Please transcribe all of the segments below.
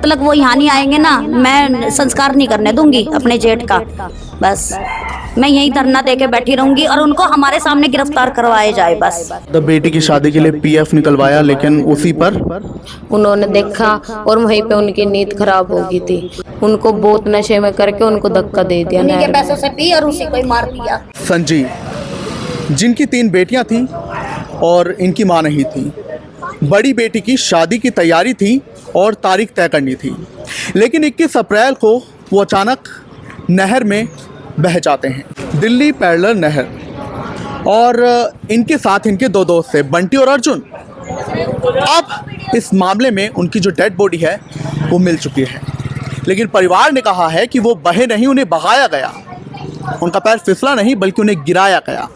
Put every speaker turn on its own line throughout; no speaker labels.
तक वो यहाँ नहीं आएंगे ना, मैं संस्कार नहीं करने दूंगी अपने जेठ का। बस मैं यहीं धरना दे के बैठी रहूंगी और उनको हमारे सामने गिरफ्तार करवाए जाए बस।
द बेटी की शादी के लिए पीएफ निकलवाया, लेकिन उसी पर
उन्होंने देखा और वहीं पे उनकी नींद खराब हो गई थी। उनको बहुत नशे में करके उनको धक्का दे दिया,
उन्हीं के
नहर में।
पैसों से पी और उसी को ही मार दिया।
संजीव, जिनकी 3 बेटियां थीं और इनकी मां नहीं थी, बड़ी बेटी की शादी की तैयारी थी और तारीख तय करनी थी, लेकिन 21 अप्रैल को वो अचानक नहर में बह जाते हैं, दिल्ली पैरेलल नहर। और इनके साथ इनके 2 दोस्त थे, बंटी और अर्जुन। अब इस मामले में उनकी जो डेड बॉडी है वो मिल चुकी है, लेकिन परिवार ने कहा है कि वो बहे नहीं, उन्हें बहाया गया। उनका पैर फिसला नहीं बल्कि उन्हें गिराया गया।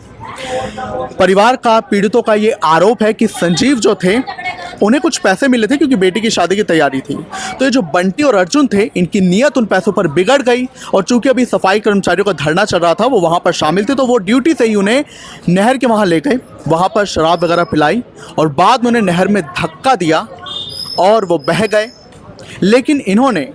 परिवार का, पीड़ितों का ये आरोप है कि संजीव जो थे उन्हें कुछ पैसे मिले थे क्योंकि बेटी की शादी की तैयारी थी। तो ये जो बंटी और अर्जुन थे, इनकी नीयत उन पैसों पर बिगड़ गई और चूंकि अभी सफाई कर्मचारियों का धरना चल रहा था, वो वहाँ पर शामिल थे, तो वो ड्यूटी से ही उन्हें नहर के वहाँ ले गए, वहाँ पर शराब वगैरह पिलाई और बाद में उन्हें नहर में धक्का दिया और वो बह गए। लेकिन इन्होंने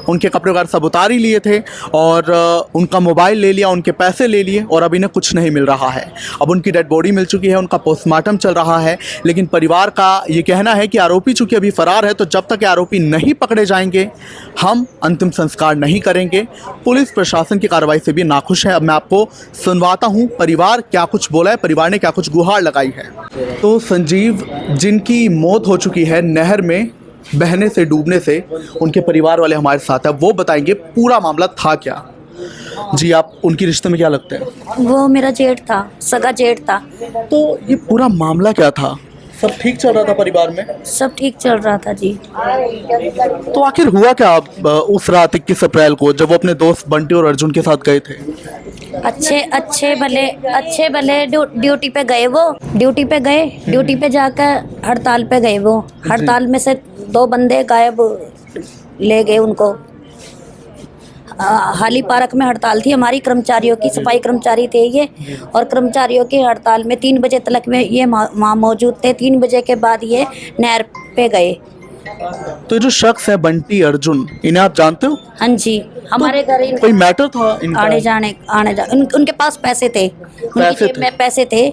उनके कपड़े वगैरह सब उतार ही लिए थे और उनका मोबाइल ले लिया, उनके पैसे ले लिए और अब इन्हें कुछ नहीं मिल रहा है। अब उनकी डेड बॉडी मिल चुकी है, उनका पोस्टमार्टम चल रहा है, लेकिन परिवार का ये कहना है कि आरोपी चूंकि अभी फरार है, तो जब तक आरोपी नहीं पकड़े जाएंगे हम अंतिम संस्कार नहीं करेंगे। पुलिस प्रशासन की कार्रवाई से भी नाखुश है। अब मैं आपको सुनवाता हूँ परिवार क्या कुछ बोला है, परिवार ने क्या कुछ गुहार लगाई है। तो संजीव, जिनकी मौत हो चुकी है नहर में बहने से, डूबने से, उनके परिवार वाले हमारे साथ हैं, वो बताएंगे पूरा मामला था क्या। जी, आप उनकी रिश्ते में क्या लगते हैं?
वो मेरा जेठ था, सगा जेठ था।
तो ये पूरा मामला क्या था? सब ठीक चल रहा था परिवार में?
सब ठीक चल रहा था जी।
तो आखिर हुआ क्या उस रात 21 अप्रैल को जब वो अपने दोस्त बंटी और अर्जुन के साथ गए थे?
अच्छे भले ड्यूटी पे गए, वो ड्यूटी पे गए, ड्यूटी पे जाकर हड़ताल पे गए। वो हड़ताल में से 2 बंदे गायब ले गए उनको। हाली पार्क में हड़ताल थी हमारी कर्मचारियों की, सफाई कर्मचारी थे ये, और कर्मचारियों की हड़ताल में 3 बजे तक में ये वहाँ मौजूद थे। 3 बजे के बाद ये नहर पे गए।
तो ये जो शख्स है बंटी अर्जुन, इन्हें आप जानते हो?
हाँ जी, हमारे घर
कोई मैटर था इनका?
आने जाने उनके पास पैसे थे, उनकी जेब में पैसे थे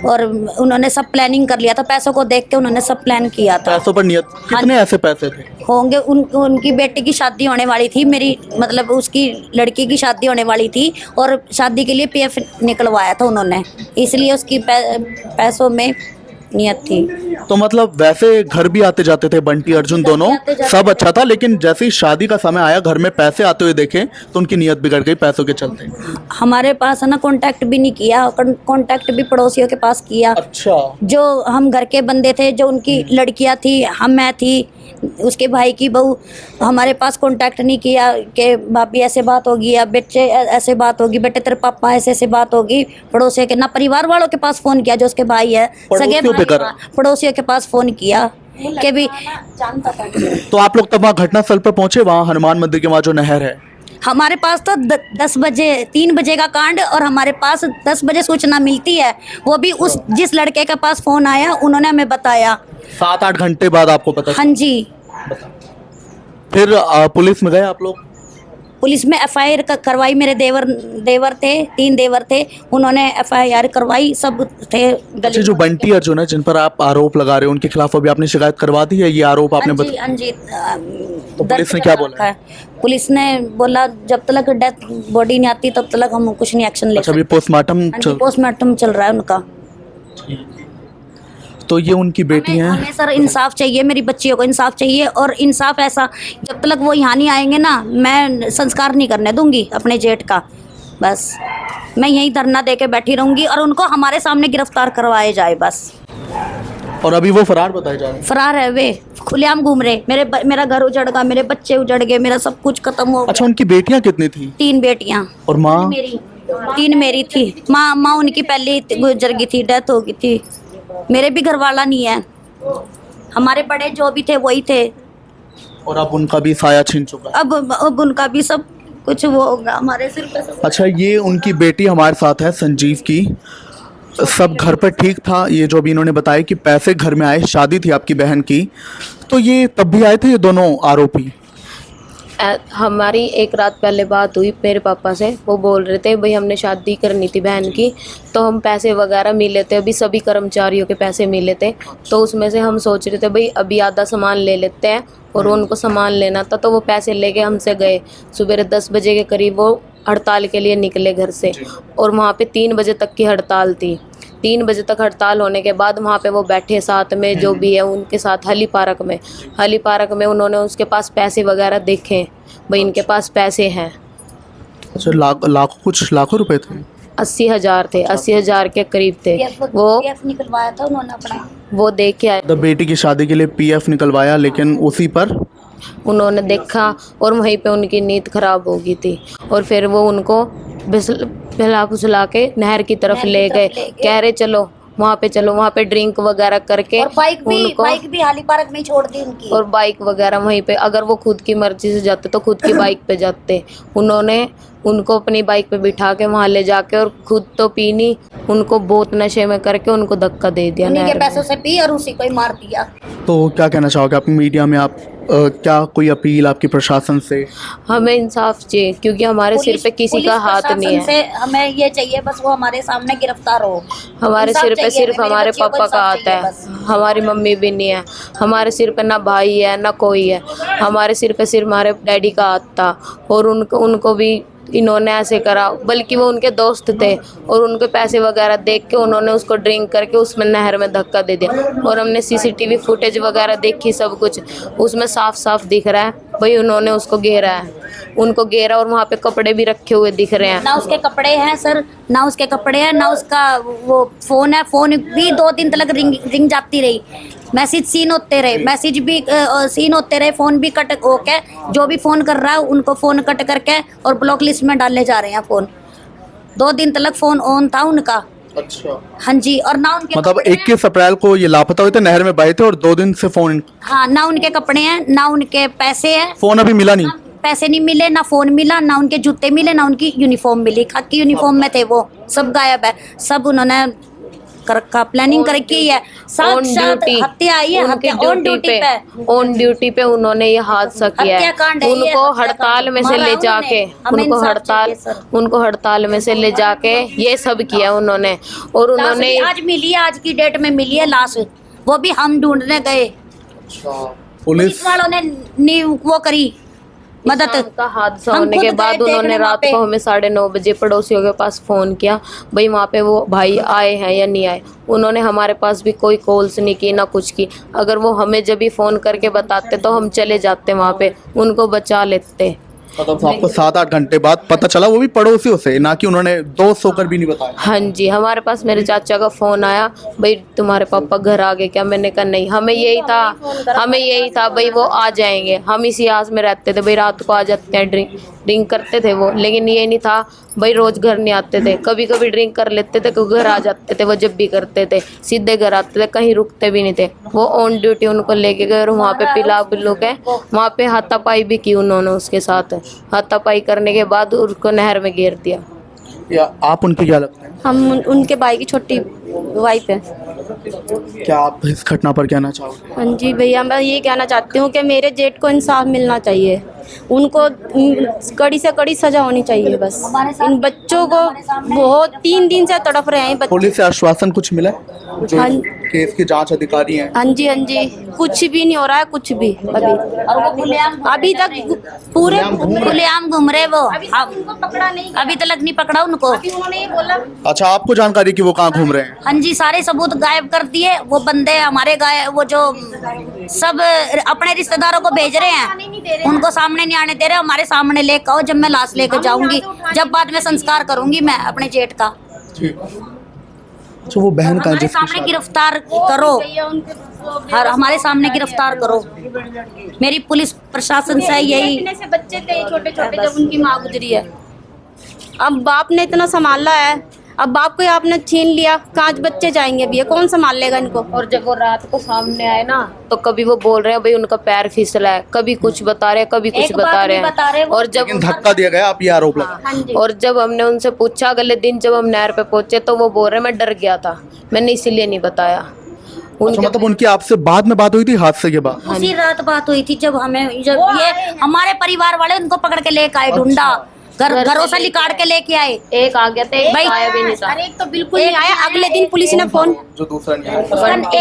और उन्होंने सब प्लानिंग कर लिया था। पैसों को देख के उन्होंने सब प्लान किया था।
पैसों पर नियत? कितने ऐसे पैसे थे?
होंगे उनकी बेटी की शादी होने वाली थी, मेरी मतलब उसकी लड़की की शादी होने वाली थी और शादी के लिए पीएफ निकलवाया था उन्होंने, इसलिए उसकी पैसों में नियत थी।
तो मतलब वैसे घर भी आते जाते थे बंटी अर्जुन दोनों, सब अच्छा था, लेकिन जैसे ही शादी का समय आया, घर में पैसे आते हुए देखे तो उनकी नियत बिगड़ गई पैसों के चलते।
हमारे पास है ना कांटेक्ट भी नहीं किया, कांटेक्ट भी पड़ोसियों के पास किया।
अच्छा।
जो हम घर के बंदे थे, जो उनकी लड़कियां थी, मैं थी, उसके भाई की बहू, हमारे पास कांटेक्ट नहीं किया कि भाभी ऐसे बात होगी या बेटे ऐसे बात होगी, बेटे तेरे पापा ऐसे बात होगी। पड़ोसियों के, ना परिवार वालों के पास फोन किया, जो उसके भाई है सगे भाई, पड़ोसियों के पास फोन किया कि भी जानता था।
तो आप लोग तब वहाँ घटनास्थल पर पहुंचे, वहाँ हनुमान मंदिर के वहाँ जो नहर है?
हमारे पास तो 10 बजे, 3 बजे का कांड, और हमारे पास 10 बजे सूचना मिलती है। वो भी उस जिस लड़के के पास फोन आया उन्होंने हमें बताया।
7-8 घंटे बाद आपको पता?
हाँ जी।
फिर पुलिस में गए आप लोग?
पुलिस में एफआईआर करवाई। मेरे देवर थे, 3 देवर थे, उन्होंने एफआईआर करवाई, सब थे।
अच्छा, जो बंटी अर्जुन है जिन पर आप आरोप लगा रहे हो, उनके खिलाफ अभी आपने शिकायत करवा दी है? ये आरोप आपने
हाँ जी,
तो पुलिस ने क्या बोला?
पुलिस ने बोला जब तक डेथ बॉडी नहीं आती तब तक हम कुछ नहीं एक्शन ले सकते।
अभी पोस्टमार्टम
चल रहा है उनका।
तो ये उनकी बेटी हैं।
हमें सर इंसाफ चाहिए, मेरी बच्चियों को इंसाफ चाहिए, और इंसाफ ऐसा, जब तक वो यहाँ नहीं आएंगे ना, मैं संस्कार नहीं करने दूंगी अपने जेठ का। बस मैं यहीं धरना दे के बैठी रहूंगी और उनको हमारे सामने गिरफ्तार करवाए जाए बस।
और अभी वो फरार बताए जा रहे हैं?
फरार है, वे खुलेआम घूम रहे। मेरा घर उजड़ गया, मेरे बच्चे उजड़ गए, मेरा सब कुछ खत्म हो गया।
अच्छा, उनकी बेटियां कितनी थी?
3 बेटियां।
और माँ?
3 मेरी थी। माँ उनकी पहले गुजर गई थी, डेथ हो गई थी। मेरे भी घर वाला नहीं है, हमारे बड़े जो भी थे वही थे।
और अब उनका भी साया छीन चुका है।
अब उनका भी सब कुछ वो होगा हमारे सिर पे।
अच्छा, ये उनकी बेटी हमारे साथ है संजीव की। सब घर पर ठीक था, ये जो भी इन्होंने बताया कि पैसे घर में आए, शादी थी आपकी बहन की, तो ये तब भी आए थे ये दोनों आरोपी?
हमारी एक रात पहले बात हुई मेरे पापा से। वो बोल रहे थे भाई हमने शादी करनी थी बहन की, तो हम पैसे वगैरह मिले थे, अभी सभी कर्मचारियों के पैसे मिले थे, तो उसमें से हम सोच रहे थे भाई अभी आधा सामान ले लेते हैं, और उनको सामान लेना था तो वो पैसे लेके हमसे गए। सुबह 10 बजे के करीब वो हड़ताल के लिए निकले घर से, और वहाँ पे 3 बजे तक की हड़ताल थी। 3 बजे तक हड़ताल होने के बाद वहाँ पे वो बैठे साथ में जो भी है उनके साथ हली पार्क में उन्होंने उसके पास पैसे वगैरह देखे, भाई इनके पास पैसे हैं।
अच्छा, लाखों रुपए थे।
80,000 थे, 80,000 के करीब थे। वो
PF निकलवाया था उन्होंने अपना।
वो देख के आए,
तो बेटी की शादी के लिए PF निकलवाया, लेकिन उसी पर
उन्होंने देखा और वहीं पे उनकी नींद खराब हो गई थी, और फिर वो उनको बहला फुसला के नहर की तरफ ले गए। कह रहे चलो वहाँ पे, चलो वहाँ पे ड्रिंक वगैरह करके,
और बाइक भी हाली पार्क में ही छोड़ दी उनकी।
और बाइक वगैरह वहीं पे, अगर वो खुद की मर्जी से जाते तो खुद की बाइक पे जाते। उन्होंने उनको अपनी बाइक पे बिठा के वहाँ ले जाके, और खुद तो पी नहीं, उनको बहुत नशे में करके उनको धक्का दे दिया,
उन्हीं के
नहर में।
पैसों से पी और उसी को ही मार दिया।
तो क्या कहना चाहोगे आप मीडिया में, आप क्या कोई अपील आपकी प्रशासन से?
हमें इंसाफ चाहिए, क्योंकि हमारे सिर पे किसी का हाथ नहीं है।
से हमें ये चाहिए बस वो हमारे सामने गिरफ्तार हो।
हमारे
इंसाफ
सिर पे
चाहिए,
सिर्फ
मेरी
हमारे
बच्चियों को
पापा का
इंसाफ
हाथ है,
चाहिए बस।
हमारी मम्मी भी नहीं है। हमारे सिर पे ना भाई है ना कोई है, हमारे सिर पे सिर्फ हमारे डैडी का हाथ था, और उनको भी इन्होंने ऐसे करा, बल्कि वो उनके दोस्त थे, और उनके पैसे वगैरह देख के उन्होंने उसको ड्रिंक करके उसमें नहर में धक्का दे दिया। और हमने CCTV फुटेज वगैरह देखी, सब कुछ उसमें साफ साफ दिख रहा है भाई उन्होंने उसको घेरा है, उनको घेरा, और वहाँ पे कपड़े भी रखे हुए दिख रहे हैं।
ना उसके कपड़े हैं सर, ना उसके कपड़े हैं, ना उसका वो फोन है। फोन भी 2 दिन तक रिंग जाती रही, मैसेज सीन होते रहे, मैसेज भी सीन होते रहे, फोन भी कट होके जो भी फोन कर रहा है उनको फोन कट करके और ब्लॉक लिस्ट में डाले जा रहे हैं फोन। 2 दिन तक फोन ऑन था उनका।
अच्छा,
हाँ जी, और ना उनके
मतलब
कपड़े हैं।
21 अप्रैल को ये लापता हुए थे, नहर में बहे थे, और 2 दिन से फोन
हाँ, ना उनके कपड़े हैं, ना उनके पैसे हैं,
फोन अभी मिला नहीं।
पैसे नहीं मिले, ना फोन मिला, ना उनके जूते मिले, ना उनकी यूनिफॉर्म मिली। खाकी यूनिफॉर्म में थे वो, सब गायब है। सब उन्होंने का प्लानिंग करके है, साथ हत्या आई है, हत्या ऑन
ड्यूटी पे उन्होंने ये हादसा किया है। उनको हड़ताल में से ले जाके, उनको हड़ताल में से ले जाके ये सब किया उन्होंने। और उन्होंने
आज मिली है, आज की डेट में मिली है लाश, वो भी हम ढूंढने गए,
पुलिस
वालों ने नहीं वो करी मदद।
शाम का हादसा
हम
होने
खुद
के
गए
बाद उन्होंने
देखने
रात
वहाँ
को हमें 9:30 बजे पड़ोसियों के पास फ़ोन किया, भाई वहाँ पे वो भाई आए हैं या नहीं आए। उन्होंने हमारे पास भी कोई कॉल्स नहीं की, ना कुछ की। अगर वो हमें जब भी फ़ोन करके बताते तो हम चले जाते वहाँ पे, उनको बचा लेते।
मतलब आपको 7-8 घंटे बाद पता चला, वो भी पड़ोसियों से, ना कि उन्होंने दोस्त होकर भी नहीं बताया?
हाँ जी, हमारे पास मेरे चाचा का फ़ोन आया, भाई तुम्हारे पापा घर आ गए क्या? मैंने कहा नहीं, हमें यही था भाई वो आ जाएंगे। हम इसी आस में रहते थे भाई रात को आ जाते हैं, ड्रिंक करते थे वो, लेकिन ये नहीं था भाई रोज़ घर नहीं आते थे, कभी कभी ड्रिंक कर लेते थे, घर आ जाते थे। वो जब भी करते थे सीधे घर आते थे, कहीं रुकते भी नहीं थे। वो ऑन ड्यूटी उनको लेके गए, और वहाँ पे पिला पिलू के वहाँ पे हाथापाई भी की उन्होंने उसके साथ। हाथापाई करने के बाद उसको नहर में गिर दिया।
या आप उनके क्या लगते हैं?
हम उनके भाई की छोटी वाइफ है।
क्या आप इस घटना पर कहना चाहोगे?
हाँ जी भैया, मैं ये कहना चाहती हूँ कि मेरे जेठ को इंसाफ मिलना चाहिए, उनको कड़ी से कड़ी सजा होनी चाहिए। बस इन बच्चों को बहुत 3 दिन से तड़प रहे हैं बच्चे।
पुलिस से आश्वासन कुछ मिला जो
हाँ।
केस के जांच अधिकारी हैं?
हाँ जी, कुछ भी नहीं हो रहा है, कुछ भी अभी।
और वो
अभी तक पूरे
खुलेआम घूम रहे वो,
पकड़ा नहीं,
अभी तक नहीं पकड़ा उनको।
उन्होंने ये बोला।
अच्छा, आपको जानकारी कि वो कहाँ घूम रहे हैं?
हाँ जी, सारे सबूत गायब कर दिए। वो बंदे हमारे वो जो सब अपने रिश्तेदारों को भेज रहे हैं, उनको सामने नहीं आने दे रहे। हमारे सामने लेकर आओ, जब मैं लाश लेकर जाऊंगी, जब बाद में संस्कार करूंगी मैं अपने जेठ का।
अच्छा, वो बहन का
हमारे सामने गिरफ्तार करो, हर हमारे सामने गिरफ्तार करो। मेरी पुलिस प्रशासन से यही।
इतने से बच्चे थे छोटे छोटे जब उनकी माँ गुजरी है। अब बाप ने इतना संभाला है, अब बाप को आपने छीन लिया, कहाँ बच्चे जाएंगे भैया, कौन संभाल लेगा इनको?
और जब वो रात को सामने आए ना, तो कभी वो बोल रहे हैं भाई उनका पैर फिसला है, कभी कुछ बता रहे हैं, कभी कुछ बता रहे हैं। और जब
धक्का दिया गया, आप ये आरोप लगा।
और जब हमने उनसे पूछा अगले दिन जब हम नहर पे पहुंचे, तो वो बोल रहे मैं डर गया था, मैंने इसीलिए नहीं बताया।
अच्छा, मतलब उनकी आपसे बाद में बात हुई थी हादसे के बाद?
उसी रात बात हुई थी जब ये हमारे परिवार वाले उनको पकड़ के लेके आए, ढूंढा, घरों से निकाल के लेके आए।
एक आ गया था, एक आया भी नहीं था।
अरे एक तो बिल्कुल नहीं आया। अगले दिन पुलिस ने फोन,
जो दूसरा नहीं आया,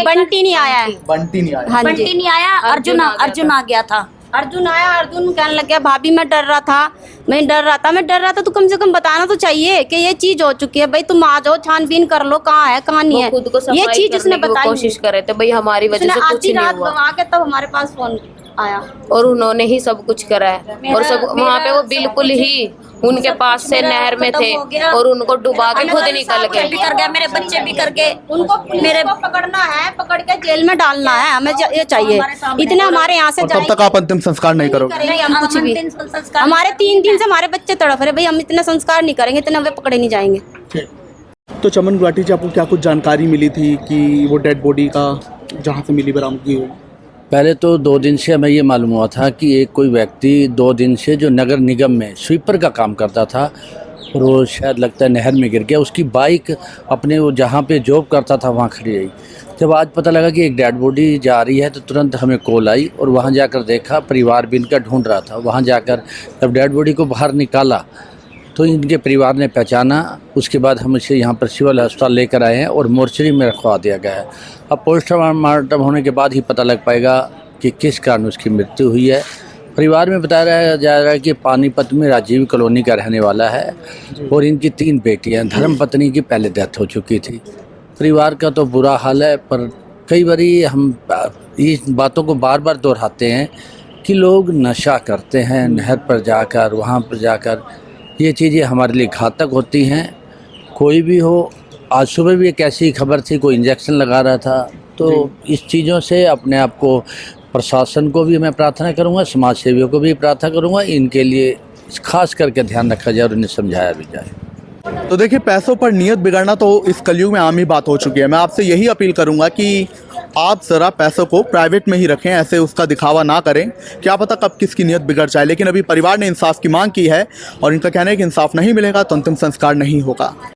बंटी नहीं आया है।
बंटी नहीं आया।
हाँ जी,
बंटी नहीं आया, अर्जुन आ गया था।
अर्जुन आया। अर्जुन कहने लग गया भाभी मैं डर रहा था, तो कम से कम बताना तो चाहिए कि ये चीज हो चुकी है। भाई तुम आ जाओ, छानबीन कर लो, कहाँ है कहाँ नहीं
वो
है।
खुद को
ये
सफाई
चीज
करने
उसने
की वो
बताई
कोशिश कर रहे थे, भाई हमारी वजह से कुछ
आधी
नहीं
रात
हुआ।
गवा के तब हमारे पास फोन आया
और उन्होंने ही सब कुछ करा है। और सब वहाँ पे वो बिल्कुल ही उनके पास से नहर में थे और उनको डुबा के खुद निकल गए।
भी कर गया, मेरे बच्चे भी कर गए।
उनको मेरे को पकड़ना है, पकड़ के जेल में डालना है, हमें ये चाहिए। इतने हमारे यहाँ से
और तब तक आप अंतिम संस्कार नहीं करोगे?
करेंगे हम कुछ भी। हमारे 3 दिन से हमारे बच्चे तड़प रहे, भाई हम इतना संस्कार नहीं करेंगे, इतना वे पकड़े नहीं जाएंगे।
तो चमन गुलाटी जी, आपको क्या कुछ जानकारी मिली थी कि वो डेड बॉडी का जहाँ से मिली बरामदगी हुई?
पहले तो 2 दिन से हमें ये मालूम हुआ था कि एक कोई व्यक्ति 2 दिन से जो नगर निगम में स्वीपर का काम करता था और वो शायद लगता है नहर में गिर गया। उसकी बाइक अपने वो जहाँ पे जॉब करता था वहाँ खड़ी रही। जब आज पता लगा कि एक डेड बॉडी जा रही है तो तुरंत हमें कॉल आई और वहाँ जाकर देखा, परिवार भी इनका ढूंढ रहा था। वहाँ जाकर जब डेड बॉडी को बाहर निकाला तो इनके परिवार ने पहचाना। उसके बाद हम इसे यहाँ पर सिविल अस्पताल लेकर आए हैं और मोर्चरी में रखवा दिया गया है। अब पोस्टमार्टम होने के बाद ही पता लग पाएगा कि किस कारण उसकी मृत्यु हुई है। परिवार में बताया जा रहा है कि पानीपत में राजीव कॉलोनी का रहने वाला है और इनकी 3 बेटियां। धर्मपत्नी की पहले डेथ हो चुकी थी। परिवार का तो बुरा हाल है, पर कई बारी हम इस बातों को बार बार दोहराते हैं कि लोग नशा करते हैं नहर पर जाकर, वहाँ पर जाकर। ये चीज़ें हमारे लिए घातक होती हैं। कोई भी हो, आज सुबह भी एक ऐसी खबर थी, कोई इंजेक्शन लगा रहा था। तो इस चीज़ों से अपने आप को, प्रशासन को भी मैं प्रार्थना करूंगा, समाज सेवियों को भी प्रार्थना करूंगा, इनके लिए खास करके ध्यान रखा जाए और इन्हें समझाया भी जाए।
तो देखिए, पैसों पर नियत बिगड़ना तो इस कलयुग में आम ही बात हो चुकी है। मैं आपसे यही अपील करूंगा कि आप ज़रा पैसों को प्राइवेट में ही रखें, ऐसे उसका दिखावा ना करें। क्या पता कब किसकी नियत बिगड़ जाए। लेकिन अभी परिवार ने इंसाफ की मांग की है और इनका कहना है कि इंसाफ नहीं मिलेगा तो अंतिम संस्कार नहीं होगा।